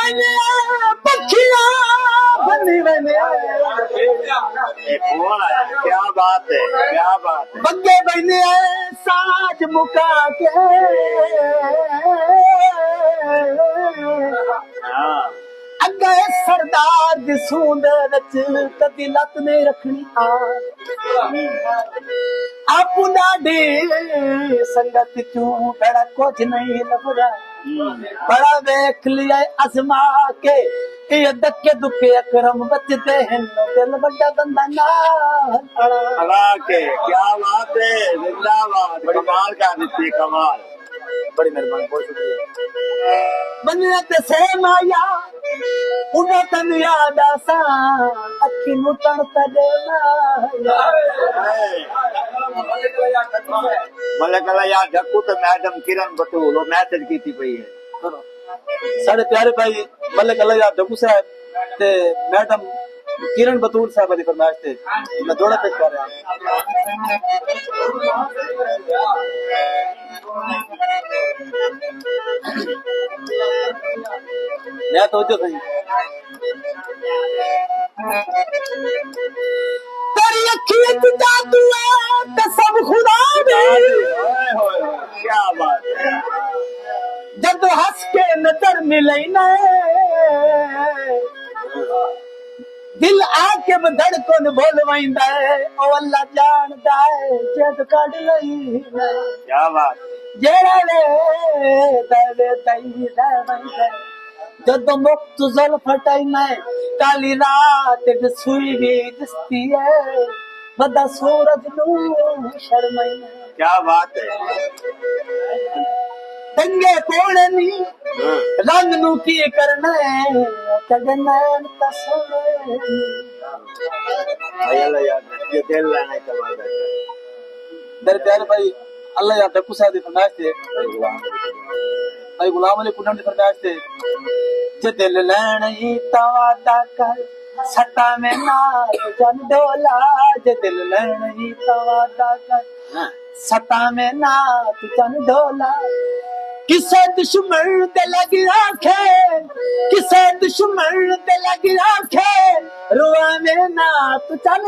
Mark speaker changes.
Speaker 1: बने पक्षियां बनी बने
Speaker 2: क्या बात है, क्या बात है।
Speaker 1: बग्गे बने साज मुका के
Speaker 2: हाँ
Speaker 1: अगे सरदार दी सूंद रच कदी लत नहीं रखनी आपू डाडी संगत क्यों बड़ा कुछ नहीं लभरा बड़ा देख लिया आजमा के ये धक्के दुखे अकरम बचते हैं दिल बड़ा बंदा ना
Speaker 2: अला के क्या बात है, जिंदाबाद। कमाल का आदित्य, कमाल।
Speaker 1: बड़ी मेहरबानी, बहुत शुक्रिया। बनियत से माया उन्हें तन याद आसा अखी नु तन तदे माया
Speaker 2: मलकला यार ढक्कू तो मैडम किरण बतूल वो मैसेज की थी पई है।
Speaker 1: साढ़े प्यारे भाई मल्लिक अल्लाह ढक्कू साहब ते मैडम किरण बतूल साहब दी फरमाइश थे मैं दौड़ा पेश कर रहा मैं तो जो सही तेरी अखियां की जादू है ते सब खुदा दे
Speaker 2: क्या बात है।
Speaker 1: जब हंस के नजर मिले ना दिल आके धड़कन बोलवाइंदा है ओ अल्लाह जानदा है जद कढ लई
Speaker 2: क्या बात।
Speaker 1: जेड़ा वे दवे दई दवे जद मुक्त जुल्फ फटाई मैं काली रात सुई भी दिसती है बदा सूरज नू शर्माई।
Speaker 2: क्या बात है।
Speaker 1: दंगे कोने नी रंग नू की करना है कगनैन तसोने
Speaker 2: अल्लाह यार ये दिल लेना ही कमाल है।
Speaker 1: मेरे प्यारे भाई अल्लाह यार ढक्कू साहब दी फरमाइश थे भाई गुलाम अली पुन्नम दी फरमाइश थे जे दिल लैण ही तवादा कर सटा में नाल जन डोला जे दिल लैण ही तवादा कर सटा में नाल जन डोला किसे दुश्मन ते लगी आखे किसे दुश्मन ते लगी आखे रुआ में ना तू चल